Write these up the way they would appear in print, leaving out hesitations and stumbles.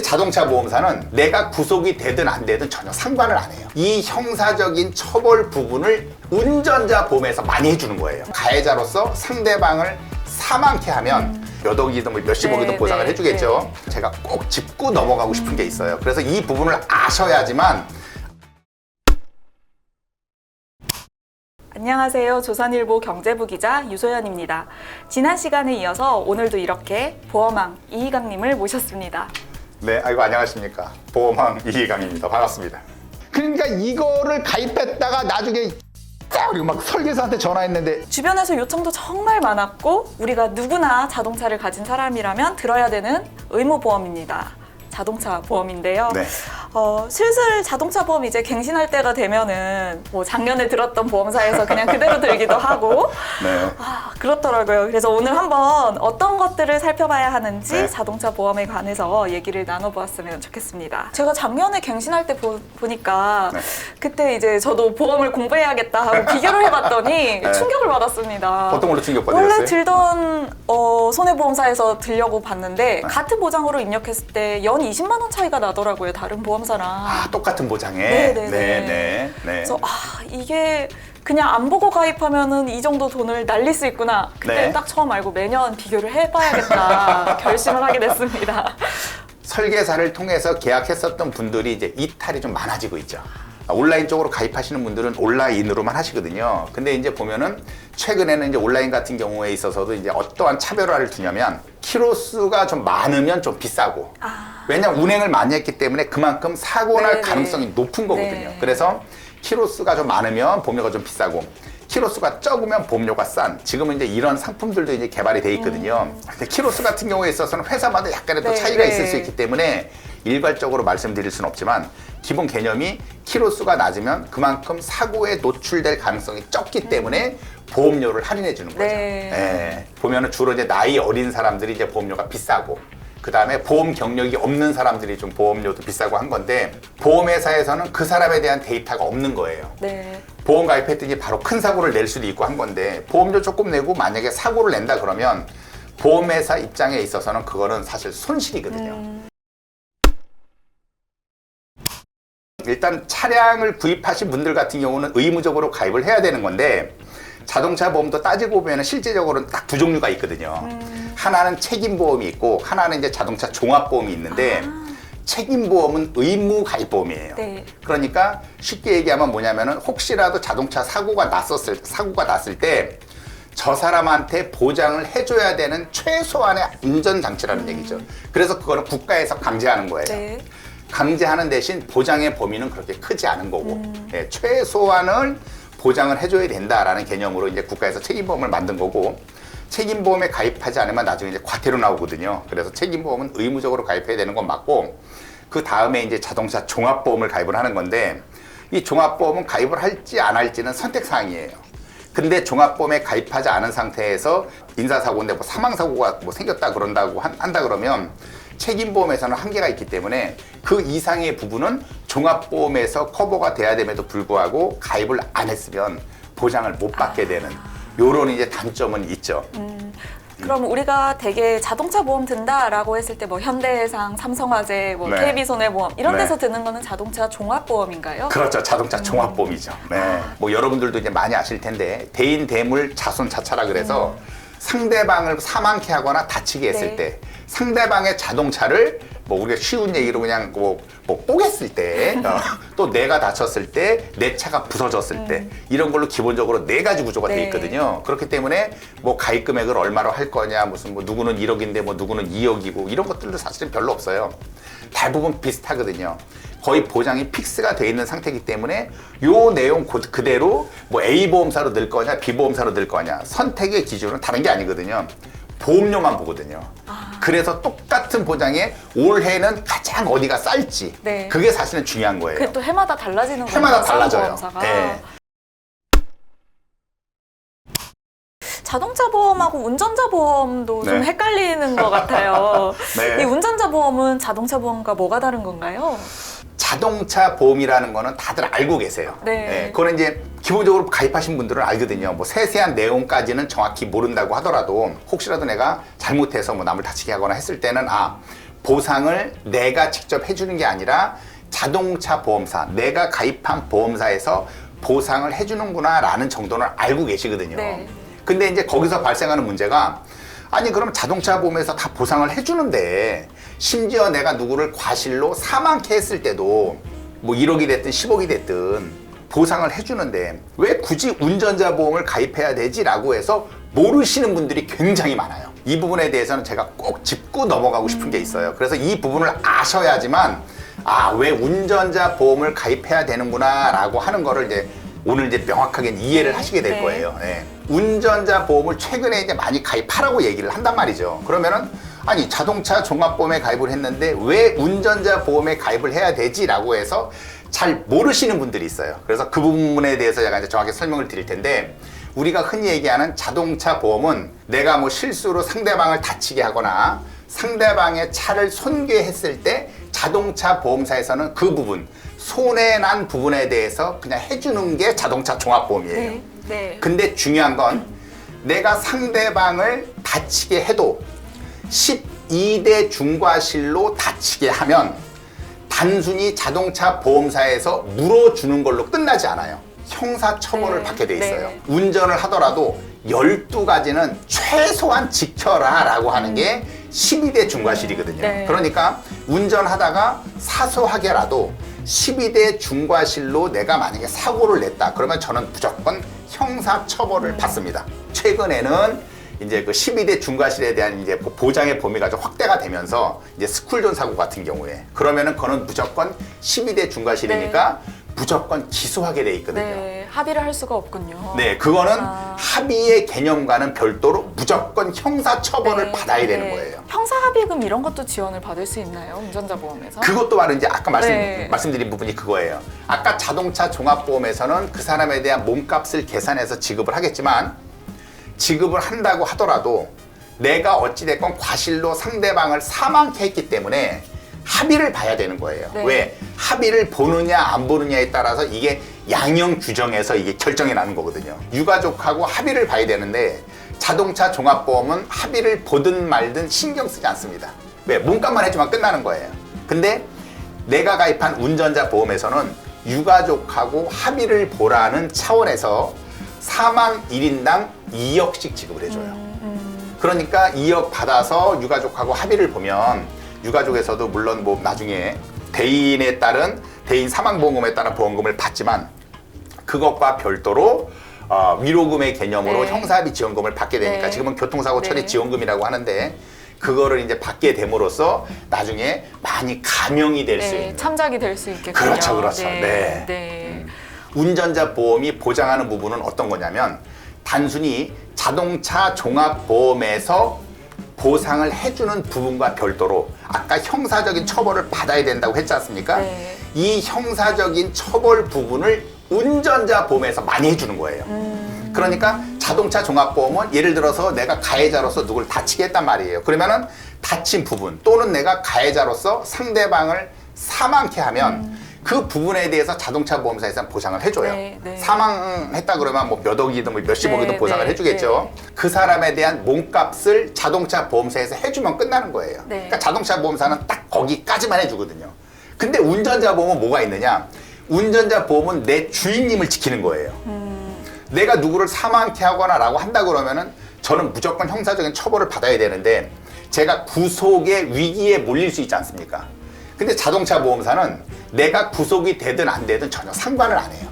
자동차 보험사는 내가 구속이 되든 안 되든 전혀 상관을 안 해요. 이 형사적인 처벌 부분을 운전자 보험에서 많이 해주는 거예요. 가해자로서 상대방을 사망케 하면 몇 억이든 뭐 몇십억이든 보상을 해주겠죠. 제가 꼭 짚고 넘어가고 싶은 게 있어요. 그래서 이 부분을 아셔야지만. 안녕하세요. 조선일보 경제부 기자 유소연입니다. 지난 시간에 이어서 오늘도 이렇게 보험왕 이희강님을 모셨습니다. 네, 아이고 안녕하십니까. 보험왕 이희강입니다. 반갑습니다. 그러니까 이거를 가입했다가 나중에 그리고 막 설계사한테 전화했는데 주변에서 요청도 정말 많았고 우리가 누구나 자동차를 가진 사람이라면 들어야 되는 의무보험입니다. 자동차 보험인데요. 네. 슬슬 자동차 보험 이제 갱신할 때가 되면은 뭐 작년에 들었던 보험사에서 그냥 그대로 들기도 하고 네. 그렇더라고요. 그래서 오늘 한번 어떤 것들을 살펴봐야 하는지 네. 자동차 보험에 관해서 얘기를 나눠보았으면 좋겠습니다. 제가 작년에 갱신할 때 보니까 네. 그때 이제 저도 보험을 공부해야겠다 하고 비교를 해봤더니 네. 충격을 받았습니다. 어떤 걸로 충격받으셨어요? 원래 들던 손해보험사에서 들려고 봤는데 같은 보장으로 입력했을 때 연 20만 원 차이가 나더라고요. 다른 보험사랑. 똑같은 보장에. 네네네. 그래서 이게 그냥 안 보고 가입하면은 이 정도 돈을 날릴 수 있구나. 그때 네. 딱 처음 알고 매년 비교를 해봐야겠다 결심을 하게 됐습니다. 설계사를 통해서 계약했었던 분들이 이제 이탈이 좀 많아지고 있죠. 온라인 쪽으로 가입하시는 분들은 온라인으로만 하시거든요. 근데 이제 보면은 최근에는 이제 온라인 같은 경우에 있어서도 이제 어떠한 차별화를 두냐면 키로수가 좀 많으면 좀 비싸고 왜냐면 운행을 많이 했기 때문에 그만큼 사고 날 가능성이 높은 거거든요. 그래서 키로수가 좀 많으면 보험료가 좀 비싸고 키로수가 적으면 보험료가 싼 지금은 이제 이런 상품들도 이제 개발이 돼 있거든요. 근데 키로수 같은 경우에 있어서는 회사마다 약간의 또 차이가 있을 수 있기 때문에 일괄적으로 말씀드릴 수는 없지만 기본 개념이 키로수가 낮으면 그만큼 사고에 노출될 가능성이 적기 때문에 보험료를 할인해 주는 거죠. 보면은 주로 이제 나이 어린 사람들이 이제 보험료가 비싸고 그 다음에 보험 경력이 없는 사람들이 좀 보험료도 비싸고 한 건데 보험회사에서는 그 사람에 대한 데이터가 없는 거예요. 보험 가입했더니 바로 큰 사고를 낼 수도 있고 한 건데 보험료 조금 내고 만약에 사고를 낸다 그러면 보험회사 입장에 있어서는 그거는 사실 손실이거든요. 일단 차량을 구입하신 분들 같은 경우는 의무적으로 가입을 해야 되는 건데 자동차 보험도 따지고 보면 실제적으로는 딱 두 종류가 있거든요. 하나는 책임보험이 있고 하나는 이제 자동차 종합보험이 있는데 책임보험은 의무 가입보험이에요. 그러니까 쉽게 얘기하면 뭐냐면은 혹시라도 자동차 사고가 났을 때 저 사람한테 보장을 해줘야 되는 최소한의 안전장치라는 얘기죠. 그래서 그거는 국가에서 강제하는 거예요. 강제하는 대신 보장의 범위는 그렇게 크지 않은 거고 최소한을 보장을 해줘야 된다라는 개념으로 이제 국가에서 책임보험을 만든 거고 책임보험에 가입하지 않으면 나중에 이제 과태료 나오거든요. 그래서 책임보험은 의무적으로 가입해야 되는 건 맞고 그 다음에 이제 자동차 종합보험을 가입을 하는 건데 이 종합보험은 가입을 할지 안 할지는 선택사항이에요. 근데 종합보험에 가입하지 않은 상태에서 인사사고인데 뭐 사망사고가 뭐 생겼다 그런다고 한다 그러면 책임보험에서는 한계가 있기 때문에 그 이상의 부분은 종합보험에서 커버가 돼야 됨에도 불구하고 가입을 안 했으면 보장을 못 받게 되는 요런 이제 단점은 있죠. 그럼 우리가 되게 자동차 보험 든다라고 했을 때 뭐 현대해상, 삼성화재, 뭐 KB손해보험 이런 데서 드는 거는 자동차 종합보험인가요? 그렇죠. 자동차 종합보험이죠. 뭐 여러분들도 이제 많이 아실 텐데 대인, 대물, 자손, 자차라 그래서 상대방을 사망케 하거나 다치게 했을 때 상대방의 자동차를 뭐 우리가 쉬운 얘기로 그냥 뭐 뽀겠을 때 또 내가 다쳤을 때 내 차가 부서졌을 때 이런 걸로 기본적으로 4가지 구조가 돼 있거든요. 그렇기 때문에 뭐 가입 금액을 얼마로 할 거냐 무슨 뭐 누구는 1억인데 뭐 누구는 2억이고 이런 것들도 사실은 별로 없어요. 대부분 비슷하거든요. 거의 보장이 픽스가 돼 있는 상태이기 때문에 요 내용 그대로 뭐 A 보험사로 넣을 거냐 B 보험사로 넣을 거냐 선택의 기준은 다른 게 아니거든요. 보험료만 보거든요. 그래서 똑같은 보장에 올해는 가장 어디가 쌀지 그게 사실은 중요한 거예요. 그게 또 해마다 달라지는 거예요. 해마다 달라져요. 자동차 보험하고 운전자 보험도 좀 헷갈리는 것 같아요. 이 운전자 보험은 자동차 보험과 뭐가 다른 건가요? 자동차 보험이라는 거는 다들 알고 계세요. 그거는 이제 기본적으로 가입하신 분들은 알거든요. 뭐 세세한 내용까지는 정확히 모른다고 하더라도 혹시라도 내가 잘못해서 뭐 남을 다치게 하거나 했을 때는 보상을 내가 직접 해주는 게 아니라 자동차 보험사, 내가 가입한 보험사에서 보상을 해주는구나 라는 정도는 알고 계시거든요. 네. 근데 이제 거기서 발생하는 문제가 아니 그럼 자동차 보험에서 다 보상을 해주는데 심지어 내가 누구를 과실로 사망케 했을 때도 뭐 1억이 됐든 10억이 됐든 보상을 해주는데 왜 굳이 운전자 보험을 가입해야 되지? 라고 해서 모르시는 분들이 굉장히 많아요. 이 부분에 대해서는 제가 꼭 짚고 넘어가고 싶은 게 있어요. 그래서 이 부분을 아셔야지만 왜 운전자 보험을 가입해야 되는구나 라고 하는 거를 이제 오늘 이제 명확하게 이해를 하시게 될 거예요. 네. 운전자 보험을 최근에 이제 많이 가입하라고 얘기를 한단 말이죠. 그러면은 아니 자동차 종합보험에 가입을 했는데 왜 운전자 보험에 가입을 해야 되지? 라고 해서 잘 모르시는 분들이 있어요. 그래서 그 부분에 대해서 제가 이제 정확히 설명을 드릴 텐데 우리가 흔히 얘기하는 자동차 보험은 내가 뭐 실수로 상대방을 다치게 하거나 상대방의 차를 손괴했을 때 자동차 보험사에서는 그 부분, 손해 난 부분에 대해서 그냥 해주는 게 자동차 종합보험이에요. 네. 네. 근데 중요한 건 내가 상대방을 다치게 해도 12대 중과실로 다치게 하면 단순히 자동차 보험사에서 물어주는 걸로 끝나지 않아요. 형사처벌을 네. 받게 돼 있어요. 네. 운전을 하더라도 12가지는 최소한 지켜라 라고 하는 게 12대 중과실이거든요. 네. 그러니까 운전하다가 사소하게라도 12대 중과실로 내가 만약에 사고를 냈다. 그러면 저는 무조건 형사처벌을 받습니다. 최근에는 이제 그 12대 중과실에 대한 이제 보장의 범위가 좀 확대가 되면서 이제 스쿨존 사고 같은 경우에 그러면은 그거는 무조건 12대 중과실이니까 무조건 기소하게 돼 있거든요. 네. 합의를 할 수가 없군요. 네, 그거는 합의의 개념과는 별도로 무조건 형사처벌을 받아야 되는 거예요. 형사합의금 이런 것도 지원을 받을 수 있나요? 운전자 보험에서? 그것도 바로 이제 아까 네. 말씀드린 부분이 그거예요. 아까 자동차 종합보험에서는 그 사람에 대한 몸값을 계산해서 지급을 하겠지만 지급을 한다고 하더라도 내가 어찌됐건 과실로 상대방을 사망케 했기 때문에 합의를 봐야 되는 거예요. 네. 왜? 합의를 보느냐 안 보느냐에 따라서 이게 양형 규정에서 이게 결정이 나는 거거든요. 유가족하고 합의를 봐야 되는데 자동차 종합보험은 합의를 보든 말든 신경 쓰지 않습니다. 왜? 몸값만 해주면 끝나는 거예요. 근데 내가 가입한 운전자 보험에서는 유가족하고 합의를 보라는 차원에서 사망 1인당 2억씩 지급을 해줘요. 그러니까 2억 받아서 유가족하고 합의를 보면 유가족에서도 물론 뭐 나중에 대인에 따른 대인 사망보험금에 따른 보험금을 받지만 그것과 별도로 위로금의 개념으로 네. 형사합의 지원금을 받게 되니까 네. 지금은 교통사고 처리 네. 지원금이라고 지원금이라고 하는데 그거를 이제 받게 됨으로써 나중에 많이 감형이 될 수 있는 참작이 될 수 있겠군요. 그렇죠, 그렇죠. 네. 네. 네. 운전자 보험이 보장하는 부분은 어떤 거냐면 단순히 자동차 종합보험에서 보상을 해주는 부분과 별도로 아까 형사적인 처벌을 받아야 된다고 했지 않습니까? 네. 이 형사적인 처벌 부분을 운전자 보험에서 많이 해주는 거예요. 그러니까 자동차 종합보험은 예를 들어서 내가 가해자로서 누굴 다치게 했단 말이에요. 그러면은 다친 부분 또는 내가 가해자로서 상대방을 사망케 하면 그 부분에 대해서 자동차 보험사에서는 보상을 해줘요. 네, 네. 사망했다 그러면 뭐 몇 억이든 뭐 몇십억이든 네, 보상을 네, 해주겠죠. 네. 그 사람에 대한 몸값을 자동차 보험사에서 해주면 끝나는 거예요. 네. 그러니까 자동차 보험사는 딱 거기까지만 해주거든요. 근데 운전자 보험은 뭐가 있느냐? 운전자 보험은 내 주인님을 지키는 거예요. 내가 누구를 사망케 하거나 라고 한다 그러면은 저는 무조건 형사적인 처벌을 받아야 되는데 제가 구속의 위기에 몰릴 수 있지 않습니까? 근데 자동차 보험사는 내가 구속이 되든 안 되든 전혀 상관을 안 해요.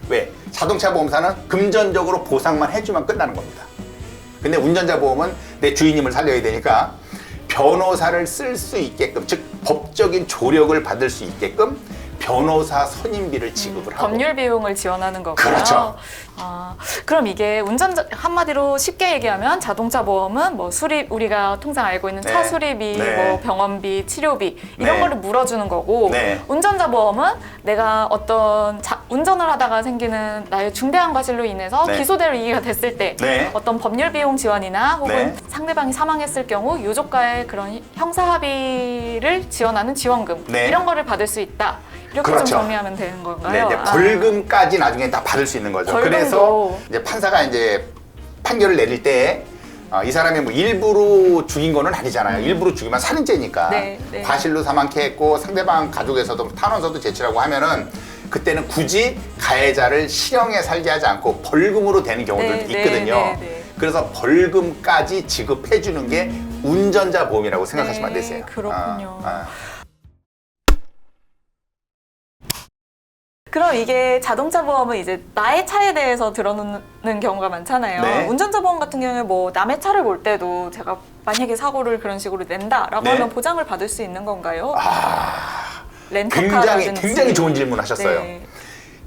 왜? 자동차 보험사는 금전적으로 보상만 해주면 끝나는 겁니다. 근데 운전자 보험은 내 주인님을 살려야 되니까 변호사를 쓸 수 있게끔, 즉 법적인 조력을 받을 수 있게끔 변호사 선임비를 지급을 하고 법률 비용을 지원하는 거고요. 그렇죠. 그럼 이게 운전자 한마디로 쉽게 얘기하면 자동차 보험은 뭐 수립 우리가 통상 알고 있는 차 네. 수리비, 네. 뭐 병원비, 치료비 이런 네. 거를 물어주는 거고 네. 운전자 보험은 내가 어떤 운전을 하다가 생기는 나의 중대한 과실로 인해서 네. 기소될 위기가 됐을 때 네. 어떤 법률 비용 지원이나 혹은 네. 상대방이 사망했을 경우 유족과의 그런 형사 합의를 지원하는 지원금 네. 이런 거를 받을 수 있다. 이렇게 그렇죠. 좀 정리하면 되는 건가요? 네, 이제 벌금까지 나중에 다 받을 수 있는 거죠. 벌금도. 그래서 이제 판사가 이제 판결을 내릴 때 이 사람이 뭐 일부러 죽인 거는 아니잖아요. 일부러 죽이면 살인죄니까. 네, 네. 과실로 사망케 했고 상대방 가족에서도 탄원서도 제출하고 하면은 그때는 굳이 가해자를 실형에 살게 하지 않고 벌금으로 되는 경우들도 네, 있거든요. 네, 네, 네. 그래서 벌금까지 지급해 주는 게 운전자 보험이라고 생각하시면 안 네, 되세요. 그렇군요. 그럼 이게 자동차 보험은 이제 나의 차에 대해서 들어놓는 경우가 많잖아요. 네. 운전자 보험 같은 경우에 뭐 남의 차를 볼 때도 제가 만약에 사고를 그런 식으로 낸다라고 네. 하면 보장을 받을 수 있는 건가요? 굉장히 렌터카라든지. 굉장히 좋은 질문 하셨어요. 네.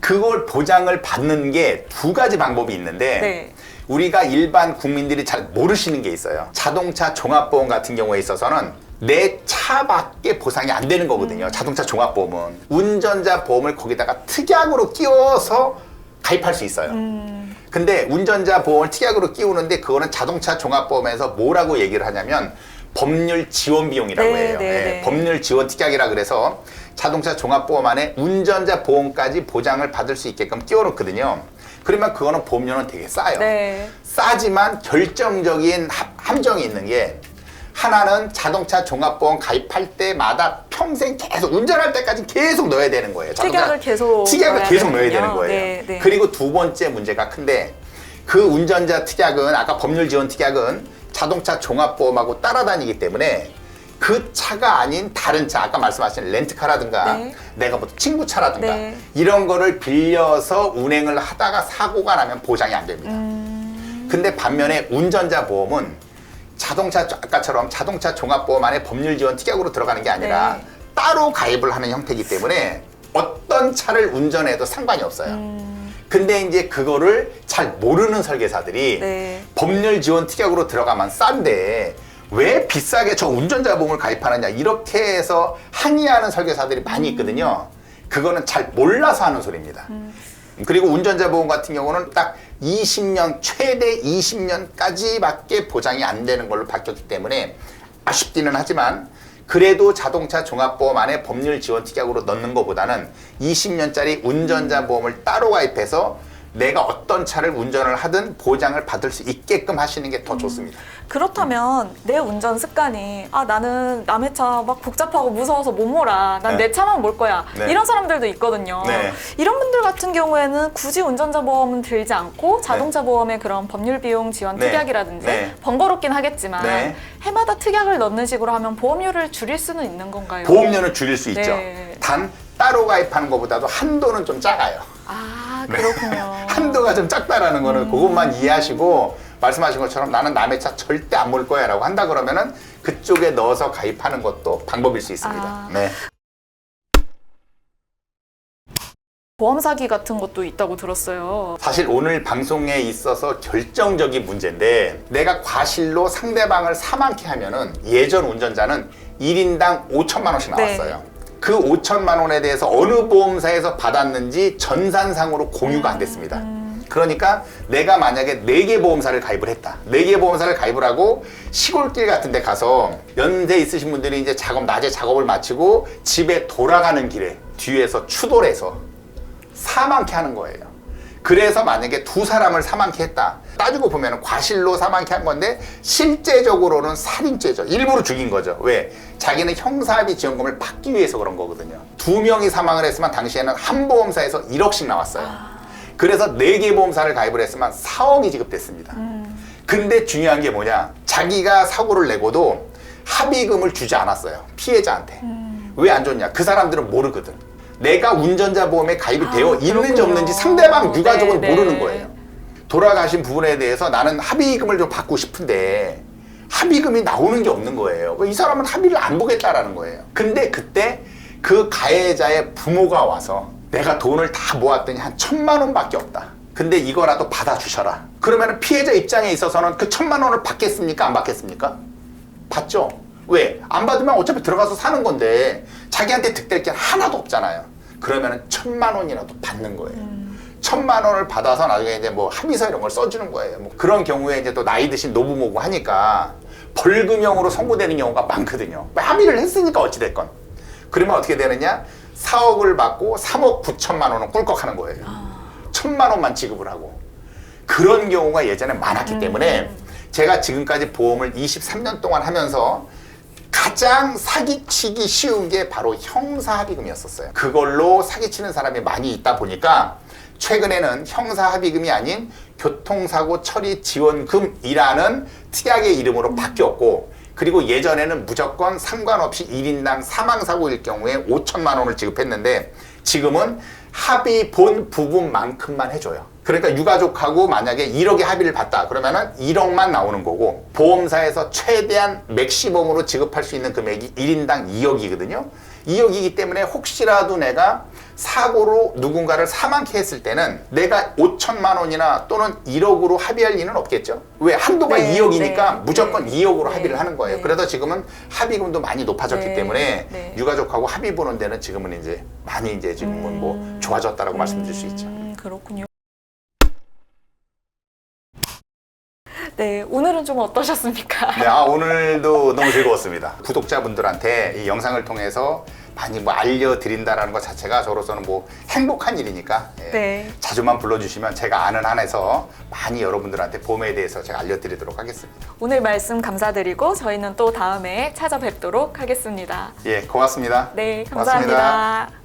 그걸 보장을 받는 게 두 가지 방법이 있는데 네. 우리가 일반 국민들이 잘 모르시는 게 있어요. 자동차 종합보험 같은 경우에 있어서는 내 차밖에 보상이 안 되는 거거든요. 자동차 종합보험은. 운전자 보험을 거기다가 특약으로 끼워서 가입할 수 있어요. 근데 운전자 보험을 특약으로 끼우는데 그거는 자동차 종합보험에서 뭐라고 얘기를 하냐면 법률 지원 비용이라고 네, 해요. 네, 예, 네. 법률 지원 특약이라 그래서 자동차 종합보험 안에 운전자 보험까지 보장을 받을 수 있게끔 끼워놓거든요. 그러면 그거는 보험료는 되게 싸요. 네. 싸지만 결정적인 함정이 있는 게 하나는 자동차 종합보험 가입할 때마다 평생 계속 운전할 때까지 계속 넣어야 되는 거예요. 특약을 계속 특약을 계속 넣어야 되는군요. 되는 거예요. 네, 네. 그리고 두 번째 문제가 큰데 그 운전자 특약은 아까 법률 지원 특약은 자동차 종합보험하고 따라다니기 때문에 그 차가 아닌 다른 차, 아까 말씀하신 렌트카라든가 네. 내가 뭐 친구 차라든가 네. 이런 거를 빌려서 운행을 하다가 사고가 나면 보장이 안 됩니다. 근데 반면에 운전자 보험은 아까처럼 자동차 종합보험 안에 법률 지원 특약으로 들어가는 게 아니라 네. 따로 가입을 하는 형태이기 때문에 어떤 차를 운전해도 상관이 없어요. 근데 이제 그거를 잘 모르는 설계사들이 네. 법률 지원 특약으로 들어가면 싼데 왜 비싸게 저 운전자 보험을 가입하느냐 이렇게 해서 항의하는 설계사들이 많이 있거든요. 그거는 잘 몰라서 하는 소리입니다. 그리고 운전자 보험 같은 경우는 딱 20년, 최대 20년까지밖에 보장이 안 되는 걸로 바뀌었기 때문에 아쉽기는 하지만 그래도 자동차 종합보험 안에 법률 지원 특약으로 넣는 것보다는 20년짜리 운전자 보험을 따로 가입해서 내가 어떤 차를 운전을 하든 보장을 받을 수 있게끔 하시는 게 더 좋습니다. 그렇다면 내 운전 습관이 나는 남의 차 막 복잡하고 무서워서 못 몰아. 난 내 네. 차만 몰 거야. 네. 이런 사람들도 있거든요. 네. 이런 분들 같은 경우에는 굳이 운전자 보험은 들지 않고 자동차 보험에 그런 법률 비용 지원 네. 특약이라든지 네. 번거롭긴 하겠지만 네. 해마다 특약을 넣는 식으로 하면 보험료를 줄일 수는 있는 건가요? 보험료는 줄일 수 있죠. 네. 단 따로 가입하는 것보다도 한도는 좀 작아요. 그렇군요. 한도가 좀 작다라는 거는 그것만 이해하시고 말씀하신 것처럼 나는 남의 차 절대 안 몰 거야 라고 한다 그러면은 그쪽에 넣어서 가입하는 것도 방법일 수 있습니다. 네. 보험 사기 같은 것도 있다고 들었어요. 사실 오늘 방송에 있어서 결정적인 문제인데 내가 과실로 상대방을 사망케 하면은 예전 운전자는 1인당 5천만 원씩 나왔어요. 네. 그 5천만 원에 대해서 어느 보험사에서 받았는지 전산상으로 공유가 안 됐습니다. 그러니까 내가 만약에 4개 보험사를 가입을 했다. 4개 보험사를 가입을 하고 시골길 같은 데 가서 연세 있으신 분들이 이제 낮에 작업을 마치고 집에 돌아가는 길에 뒤에서 추돌해서 사망케 하는 거예요. 그래서 만약에 2사람을 사망케 했다. 따지고 보면 과실로 사망케 한 건데 실제적으로는 살인죄죠. 일부러 죽인 거죠. 왜? 자기는 형사합의 지원금을 받기 위해서 그런 거거든요. 2명이 사망을 했으면 당시에는 한 보험사에서 1억씩 나왔어요. 그래서 4개 보험사를 가입을 했으면 4억이 지급됐습니다. 근데 중요한 게 뭐냐? 자기가 사고를 내고도 합의금을 주지 않았어요. 피해자한테. 왜 안 줬냐? 그 사람들은 모르거든. 내가 운전자 보험에 가입이 되어 있는지 그렇군요. 없는지 상대방 유가족은 네, 모르는 네. 거예요. 돌아가신 부분에 대해서 나는 합의금을 좀 받고 싶은데 합의금이 나오는 게 없는 거예요. 이 사람은 합의를 안 보겠다라는 거예요. 근데 그때 그 가해자의 부모가 와서 내가 돈을 다 모았더니 한 1,000만 원밖에 없다. 근데 이거라도 받아주셔라. 그러면 피해자 입장에 있어서는 그 1,000만 원을 받겠습니까? 안 받겠습니까? 받죠. 왜? 안 받으면 어차피 들어가서 사는 건데 자기한테 득될 게 하나도 없잖아요. 그러면 1,000만 원이라도 받는 거예요. 1,000만 원을 받아서 나중에 이제 뭐 합의서 이런 걸 써주는 거예요. 뭐 그런 경우에 이제 또 나이 드신 노부모고 하니까 벌금형으로 선고되는 경우가 많거든요. 합의를 했으니까 어찌됐건. 그러면 어떻게 되느냐? 4억을 받고 3억 9천만 원은 꿀꺽하는 거예요. 1,000만 원만 지급을 하고. 그런 경우가 예전에 많았기 때문에 제가 지금까지 보험을 23년 동안 하면서 가장 사기치기 쉬운 게 바로 형사합의금이었었어요. 그걸로 사기치는 사람이 많이 있다 보니까 최근에는 형사합의금이 아닌 교통사고 처리 지원금이라는 특약의 이름으로 바뀌었고, 그리고 예전에는 무조건 상관없이 1인당 사망사고일 경우에 5천만 원을 지급했는데 지금은 합의 본 부분만큼만 해줘요. 그러니까 유가족하고 만약에 1억의 합의를 봤다 그러면은 1억만 나오는 거고, 보험사에서 최대한 맥시멈으로 지급할 수 있는 금액이 1인당 2억이거든요. 2억이기 때문에 혹시라도 내가 사고로 누군가를 사망케 했을 때는 내가 5천만 원이나 또는 1억으로 합의할 리는 없겠죠. 왜? 한도가 네, 2억이니까 네, 무조건 네, 2억으로 네, 합의를 하는 거예요. 네. 그래서 지금은 합의금도 많이 높아졌기 네, 때문에 네. 유가족하고 합의 보는 데는 지금은 이제 많이 이제 지금은 뭐 좋아졌다라고 말씀드릴 수 있죠. 그렇군요. 네, 오늘은 좀 어떠셨습니까? 네, 오늘도 너무 즐거웠습니다. 구독자분들한테 이 영상을 통해서 많이 뭐 알려드린다라는 것 자체가 저로서는 뭐 행복한 일이니까 예, 네. 자주만 불러주시면 제가 아는 한에서 많이 여러분들한테 보험에 대해서 제가 알려드리도록 하겠습니다. 오늘 말씀 감사드리고 저희는 또 다음에 찾아뵙도록 하겠습니다. 예, 고맙습니다. 네, 고맙습니다. 감사합니다.